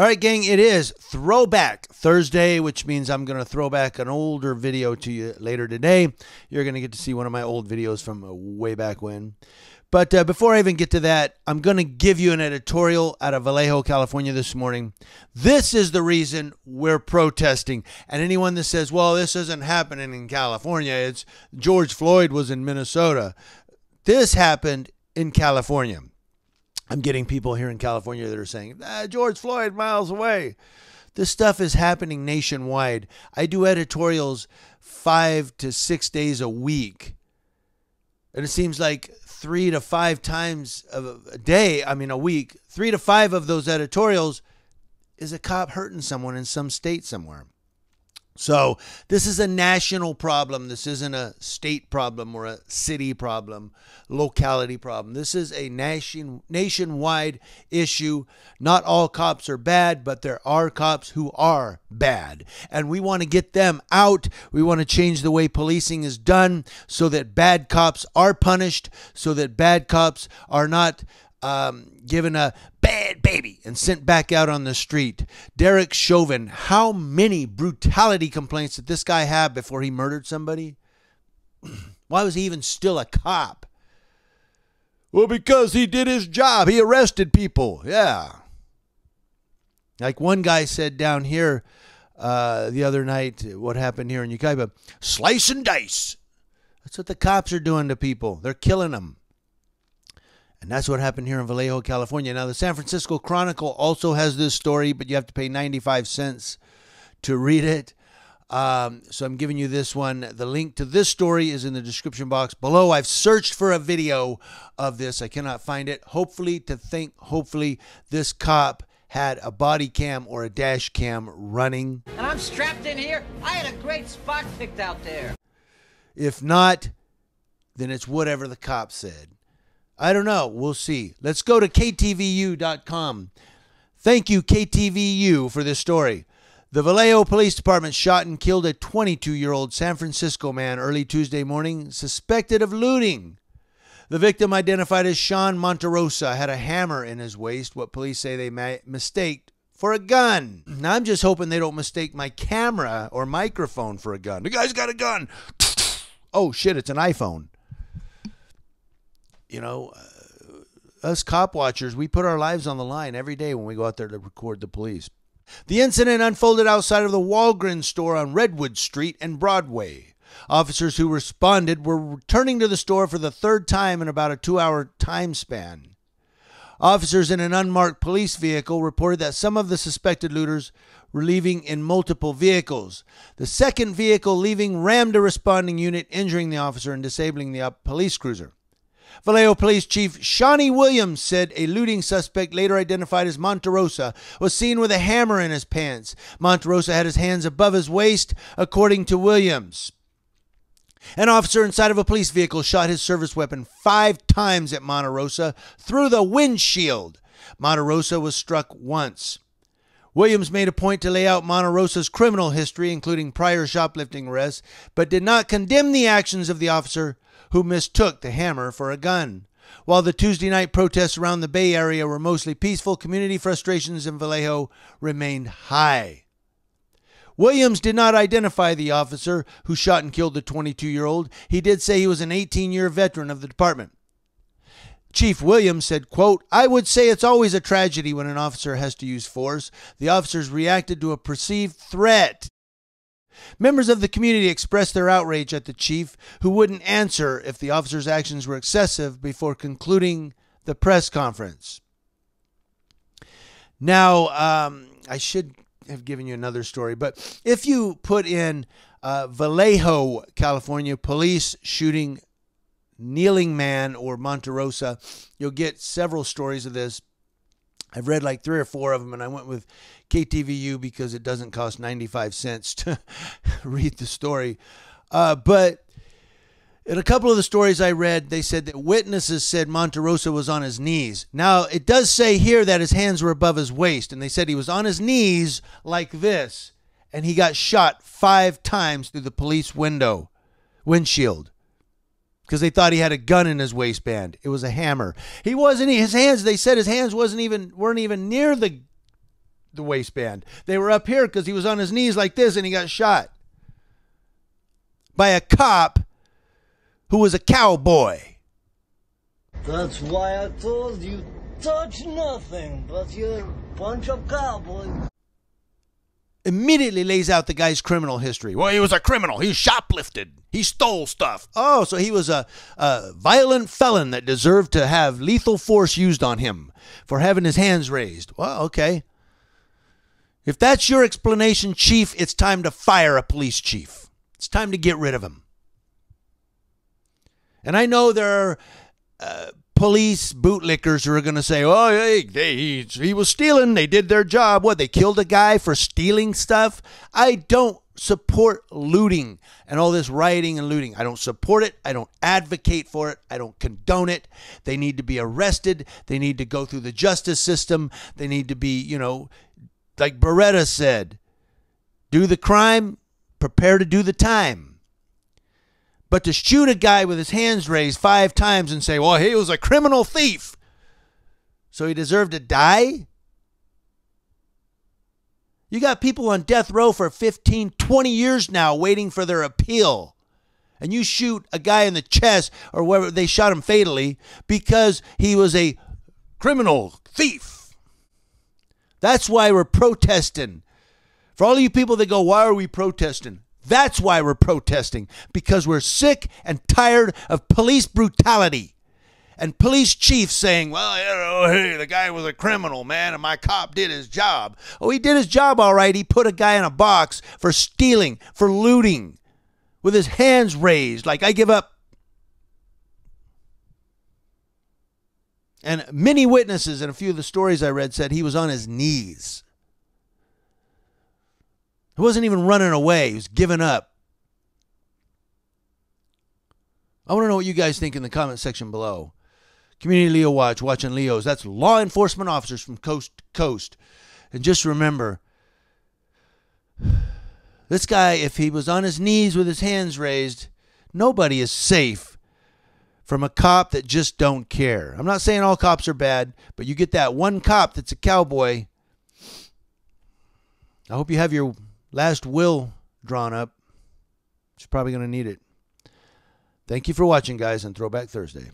All right, gang, it is Throwback Thursday, which means I'm going to throw back an older video to you later today. You're going to get to see one of my old videos from way back when. But before I even get to that, I'm going to give you an editorial out of Vallejo, California this morning. This is the reason we're protesting. And anyone that says, well, this isn't happening in California, it's George Floyd was in Minnesota. This happened in California. I'm getting people here in California that are saying, George Floyd miles away. This stuff is happening nationwide. I do editorials 5 to 6 days a week. And it seems like 3 to 5 times a week, 3 to 5 of those editorials is a cop hurting someone in some state somewhere. So this is a national problem. This isn't a state problem or a city problem, locality problem. This is a nationwide issue. Not all cops are bad, but there are cops who are bad. And we want to get them out. We want to change the way policing is done so that bad cops are punished, so that bad cops are not given a bad baby and sent back out on the street. Derek Chauvin, how many brutality complaints did this guy have before he murdered somebody? Why was he even still a cop? Well, because he did his job. He arrested people. Yeah. Like one guy said down here the other night, what happened here in Yucaipa? Slice and dice. That's what the cops are doing to people. They're killing them. And that's what happened here in Vallejo, California. Now, the San Francisco Chronicle also has this story, but you have to pay 95 cents to read it. So I'm giving you this one. The link to this story is in the description box below. I've searched for a video of this. I cannot find it. Hopefully this cop had a body cam or a dash cam running. And I'm strapped in here. I had a great spot picked out there. If not, then it's whatever the cop said. I don't know. We'll see. Let's go to KTVU.com. Thank you, KTVU, for this story. The Vallejo Police Department shot and killed a 22-year-old San Francisco man early Tuesday morning, suspected of looting. The victim, identified as Sean Monterosa, had a hammer in his waist, what police say they mistaked for a gun. Now, I'm just hoping they don't mistake my camera or microphone for a gun. The guy's got a gun. Oh, shit, it's an iPhone. You know, us cop watchers, we put our lives on the line every day when we go out there to record the police. The incident unfolded outside of the Walgreens store on Redwood Street and Broadway. Officers who responded were returning to the store for the third time in about a 2-hour time span. Officers in an unmarked police vehicle reported that some of the suspected looters were leaving in multiple vehicles. The second vehicle leaving rammed a responding unit, injuring the officer and disabling the police cruiser. Vallejo Police Chief Shawnee Williams said a looting suspect, later identified as Monterosa, was seen with a hammer in his pants. Monterosa had his hands above his waist, according to Williams. An officer inside of a police vehicle shot his service weapon 5 times at Monterosa through the windshield. Monterosa was struck once. Williams made a point to lay out Monterosa's criminal history, including prior shoplifting arrests, but did not condemn the actions of the officer who mistook the hammer for a gun. While the Tuesday night protests around the Bay Area were mostly peaceful, community frustrations in Vallejo remained high. Williams did not identify the officer who shot and killed the 22-year-old. He did say he was an 18-year veteran of the department. Chief Williams said, quote, "I would say it's always a tragedy when an officer has to use force. The officers reacted to a perceived threat." Members of the community expressed their outrage at the chief, who wouldn't answer if the officer's actions were excessive before concluding the press conference. Now, I should have given you another story, but if you put in Vallejo, California, police shooting kneeling man or Monterosa, you'll get several stories of this. I've read like 3 or 4 of them, and I went with KTVU because it doesn't cost 95 cents to read the story. But in a couple of the stories I read, they said that witnesses said Monterosa was on his knees. Now, it does say here that his hands were above his waist, and they said he was on his knees like this, and he got shot 5 times through the police windshield. Because they thought he had a gun in his waistband. It was a hammer. His hands, they said his hands weren't even near the the waistband. They were up here because he was on his knees like this and he got shot by a cop who was a cowboy. That's why I told you, touch nothing but your bunch of cowboys. Immediately lays out the guy's criminal history. Well, he was a criminal. He shoplifted. He stole stuff. Oh, so he was a violent felon that deserved to have lethal force used on him for having his hands raised. Well, okay. If that's your explanation, Chief, it's time to fire a police chief. It's time to get rid of him. And I know there are police bootlickers who are going to say, oh, hey, he was stealing. They did their job. What, they killed a guy for stealing stuff? I don't support looting and all this rioting and looting. I don't support it. I don't advocate for it. I don't condone it. They need to be arrested. They need to go through the justice system. They need to be, like Beretta said, do the crime, prepare to do the time. But to shoot a guy with his hands raised 5 times and say, well, he was a criminal thief, so he deserved to die? You got people on death row for 15, 20 years now waiting for their appeal. And you shoot a guy in the chest or wherever, they shot him fatally because he was a criminal thief. That's why we're protesting. For all you people that go, why are we protesting? That's why we're protesting, because we're sick and tired of police brutality and police chiefs saying, well, hey, the guy was a criminal, man, and my cop did his job. Oh, he did his job all right. He put a guy in a box for stealing, for looting, with his hands raised, like, I give up. And many witnesses in a few of the stories I read said he was on his knees. He wasn't even running away. He was giving up. I want to know what you guys think in the comment section below. Community Leo Watch, watching Leos. That's law enforcement officers from coast to coast. And just remember, this guy, if he was on his knees with his hands raised, nobody is safe from a cop that just don't care. I'm not saying all cops are bad, but you get that one cop that's a cowboy. I hope you have your last will drawn up. She's probably going to need it. Thank you for watching, guys, on Throwback Thursday.